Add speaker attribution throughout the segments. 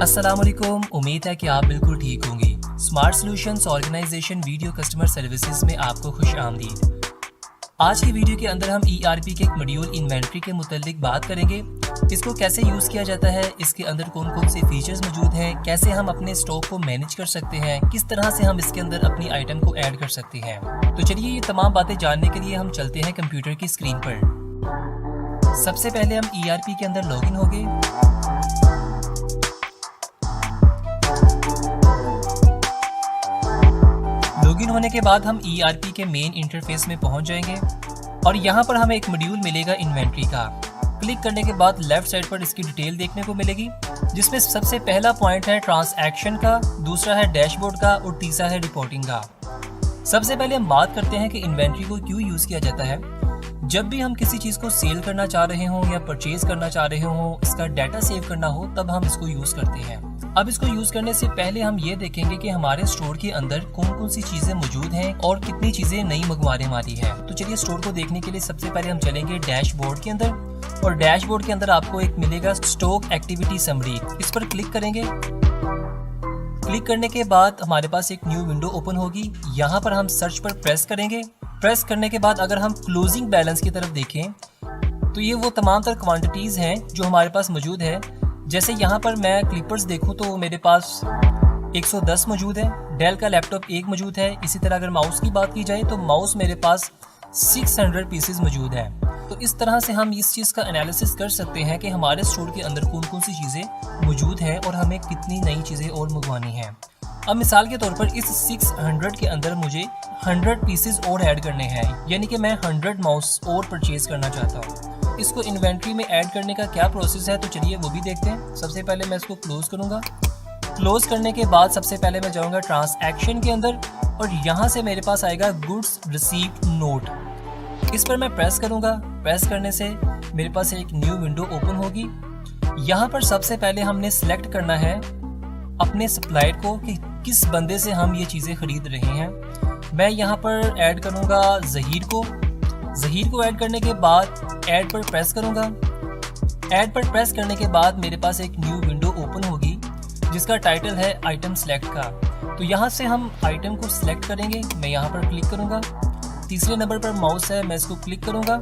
Speaker 1: अस्सलामुअलैकुम, उम्मीद है कि आप बिल्कुल ठीक होंगे। Smart solutions organization video customer services में आपको खुश आमदीद। आज की वीडियो के अंदर हम ERP के एक मॉड्यूल इन्वेंट्री के मुतालिक बात करेंगे। इसको कैसे यूज़ किया जाता है, इसके अंदर कौन कौन से फीचर्स मौजूद हैं, कैसे हम अपने स्टॉक को मैनेज कर सकते हैं, किस तरह से हम इसके अंदर अपनी आइटम को ऐड कर सकते हैं। तो चलिए ये तमाम बातें जानने के लिए हम चलते हैं कंप्यूटर की स्क्रीन पर। सबसे पहले हम ERP के अंदर लॉगिन हो गए। लॉगिन होने के बाद हम ERP के मेन इंटरफेस में पहुंच जाएंगे और यहाँ पर हमें एक मॉड्यूल मिलेगा इन्वेंट्री का। क्लिक करने के बाद लेफ्ट साइड पर इसकी डिटेल देखने को मिलेगी, जिसमें सबसे पहला पॉइंट है ट्रांसैक्शन का, दूसरा है डैशबोर्ड का और तीसरा है रिपोर्टिंग का। सबसे पहले हम बात करते हैं कि इन्वेंट्री को क्यों यूज़ किया जाता है। जब भी हम किसी चीज़ को सेल करना चाह रहे हों या परचेज करना चाह रहे हों, इसका डाटा सेव करना हो, तब हम इसको यूज़ करते हैं। अब इसको यूज़ करने से पहले हम ये देखेंगे कि हमारे स्टोर के अंदर कौन कौन सी चीज़ें मौजूद हैं और कितनी चीज़ें नई मंगवाने वाली हैं। तो चलिए स्टोर को देखने के लिए सबसे पहले हम चलेंगे डैशबोर्ड के अंदर, और डैशबोर्ड के अंदर आपको एक मिलेगा स्टॉक एक्टिविटी समरी। इस पर क्लिक करेंगे। क्लिक करने के बाद हमारे पास एक न्यू विंडो ओपन होगी। यहाँ पर हम सर्च पर प्रेस करेंगे। प्रेस करने के बाद अगर हम क्लोजिंग बैलेंस की तरफ देखें तो ये वो तमाम तर क्वांटिटीज़ हैं जो हमारे पास मौजूद है। जैसे यहाँ पर मैं क्लिपर्स देखूँ तो मेरे पास 110 मौजूद है, डेल का लैपटॉप एक मौजूद है। इसी तरह अगर माउस की बात की जाए तो माउस मेरे पास 600 पीसेस मौजूद हैं। तो इस तरह से हम इस चीज़ का एनालिसिस कर सकते हैं कि हमारे स्टोर के अंदर कौन कौन सी चीज़ें मौजूद हैं और हमें कितनी नई चीज़ें और मंगवानी हैं। अब मिसाल के तौर पर इस 600 के अंदर मुझे 100 पीसेस और ऐड करने हैं, यानी कि मैं 100 माउस और परचेज करना चाहता हूँ। इसको इन्वेंट्री में ऐड करने का क्या प्रोसेस है, तो चलिए वो भी देखते हैं। सबसे पहले मैं इसको क्लोज करूँगा। क्लोज करने के बाद सबसे पहले मैं जाऊँगा ट्रांसैक्शन के अंदर और यहाँ से मेरे पास आएगा गुड्स रिसीव्ड नोट। इस पर मैं प्रेस करूँगा। प्रेस करने से मेरे पास एक न्यू विंडो ओपन होगी। यहाँ पर सबसे पहले हमने सेलेक्ट करना है अपने सप्लायर को कि किस बंदे से हम ये चीज़ें खरीद रहे हैं। मैं यहाँ पर ऐड करूँगा ज़हीर को। ज़हीर को ऐड करने के बाद ऐड पर प्रेस करूँगा। ऐड पर प्रेस करने के बाद मेरे पास एक न्यू विंडो ओपन होगी जिसका टाइटल है आइटम सेलेक्ट का। तो यहाँ से हम आइटम को सिलेक्ट करेंगे। मैं यहाँ पर क्लिक करूँगा। तीसरे नंबर पर माउस है, मैं इसको क्लिक करूँगा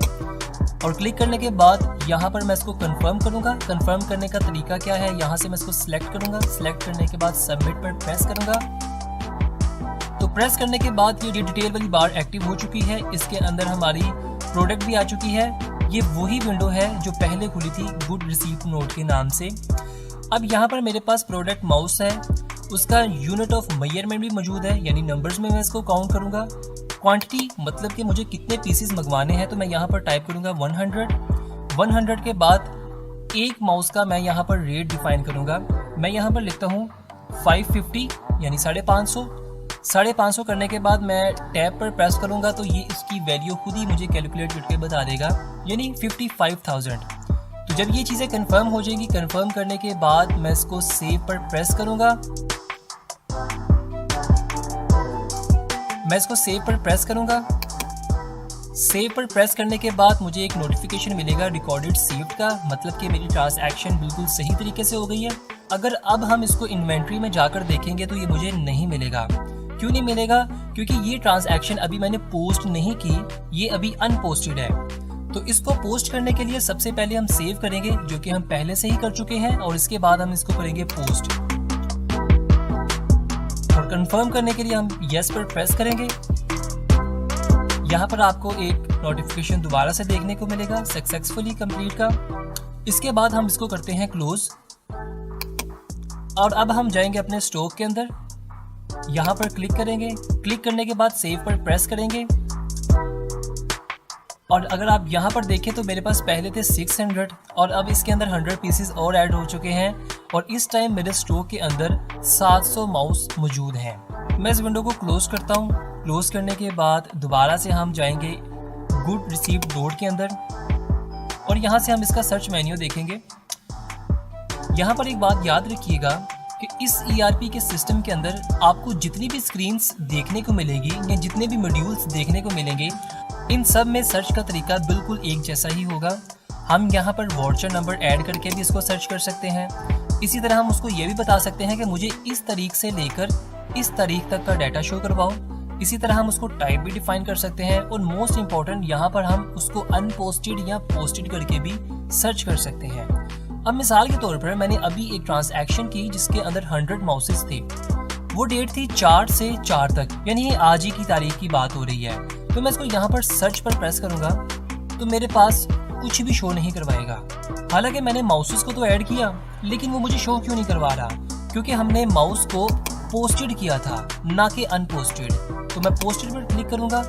Speaker 1: और क्लिक करने के बाद यहाँ पर मैं इसको कंफर्म करूँगा। कंफर्म करने का तरीका क्या है, यहाँ से मैं इसको सिलेक्ट करूँगा। सिलेक्ट करने के बाद सबमिट पर प्रेस करूँगा। तो प्रेस करने के बाद ये डिटेल वाली बार एक्टिव हो चुकी है। इसके अंदर हमारी प्रोडक्ट भी आ चुकी है। ये वही विंडो है जो पहले खुली थी गुड रिसीव्ड नोट के नाम से। अब यहाँ पर मेरे पास प्रोडक्ट माउस है, उसका यूनिट ऑफ मेजरमेंट भी मौजूद है, यानी नंबर्स में मैं इसको काउंट करूँगा। क्वांटिटी मतलब कि मुझे कितने पीसेस मंगवाने हैं, तो मैं यहाँ पर टाइप करूँगा 100। 100 के बाद एक माउस का मैं यहाँ पर रेट डिफाइन करूँगा। मैं यहाँ पर लिखता हूँ 550 यानी 550। 550 करने के बाद मैं टैब पर प्रेस करूँगा तो ये इसकी वैल्यू खुद ही मुझे कैलकुलेट करके बता देगा, यानी 55,000। तो जब ये चीज़ें कंफर्म हो जाएंगी, कंफर्म करने के बाद मैं इसको सेव पर प्रेस करूँगा। मैं इसको सेव पर प्रेस करूँगा। सेव पर प्रेस करने के बाद मुझे एक नोटिफिकेशन मिलेगा रिकॉर्डेड सेव्ड का, मतलब कि मेरी ट्रांसैक्शन बिल्कुल सही तरीके से हो गई है। अगर अब हम इसको इन्वेंट्री में जाकर देखेंगे तो ये मुझे नहीं मिलेगा। क्यों नहीं मिलेगा? क्योंकि ये ट्रांसैक्शन अभी मैंने पोस्ट नहीं की, ये अभी अनपोस्टेड है। तो इसको पोस्ट करने के लिए सबसे पहले हम सेव करेंगे, जो कि हम पहले से ही कर चुके हैं, और इसके बाद हम इसको करेंगे पोस्ट। और कंफर्म करने के लिए हम यस पर प्रेस करेंगे। यहाँ पर आपको एक नोटिफिकेशन दोबारा से देखने को मिलेगा सक्सेसफुली कंप्लीट का। इसके बाद हम इसको करते हैं क्लोज। और अब हम जाएंगे अपने स्टॉक के अंदर। यहाँ पर क्लिक करेंगे। क्लिक करने के बाद सेव पर प्रेस करेंगे। और अगर आप यहाँ पर देखें तो मेरे पास पहले थे 600 और अब इसके अंदर 100 पीसेस और ऐड हो चुके हैं, और इस टाइम मेरे स्टॉक के अंदर 700 माउस मौजूद हैं। मैं इस विंडो को क्लोज करता हूँ। क्लोज करने के बाद दोबारा से हम जाएंगे गुड रिसीव्ड नोट के अंदर और यहाँ से हम इसका सर्च मेन्यू देखेंगे। यहाँ पर एक बात याद रखिएगा कि इस ERP के सिस्टम के अंदर आपको जितनी भी स्क्रीन्स देखने को मिलेगी या जितने भी मॉड्यूल्स देखने को मिलेंगे, इन सब में सर्च का तरीका बिल्कुल एक जैसा ही होगा। हम यहाँ पर वाउचर नंबर ऐड करके भी इसको सर्च कर सकते हैं। इसी तरह हम उसको ये भी बता सकते हैं कि मुझे इस तारीख से लेकर इस तारीख तक का डाटा शो करवाओ। इसी तरह हम उसको टाइप भी डिफाइन कर सकते हैं और मोस्ट इम्पॉर्टेंट यहाँ पर हम उसको अनपोस्टेड या पोस्टेड करके भी सर्च कर सकते हैं। अब मिसाल के तौर पर मैंने अभी एक ट्रांजैक्शन की जिसके अंदर 100 माउसेस थे। वो डेट थी 4 से 4 तक, यानी आज ही की तारीख की बात हो रही है। तो मैं इसको यहाँ पर सर्च पर प्रेस करूंगा तो मेरे पास कुछ भी शो नहीं करवाएगा। हालांकि मैंने माउसेस को तो ऐड किया, लेकिन वो मुझे शो क्यों नहीं करवा रहा? क्योंकि हमने माउस को पोस्टेड किया था, ना कि अनपोस्टेड। तो मैं पोस्टेड पर क्लिक करूंगा,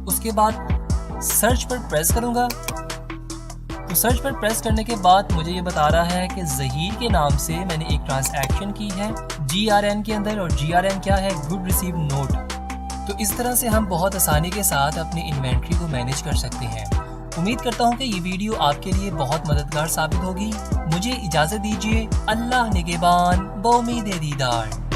Speaker 1: उसके बाद सर्च पर प्रेस करूंगा। तो सर्च पर प्रेस करने के बाद मुझे ये बता रहा है कि ज़हीर के नाम से मैंने एक ट्रांजैक्शन की है GRN के अंदर, और GRN क्या है? Good receive note. तो इस तरह से हम बहुत आसानी के साथ अपनी इन्वेंट्री को मैनेज कर सकते हैं। उम्मीद करता हूँ कि ये वीडियो आपके लिए बहुत मददगार साबित होगी। मुझे इजाज़त दीजिए। अल्लाह निगहबान, बउम्मीद दीदार।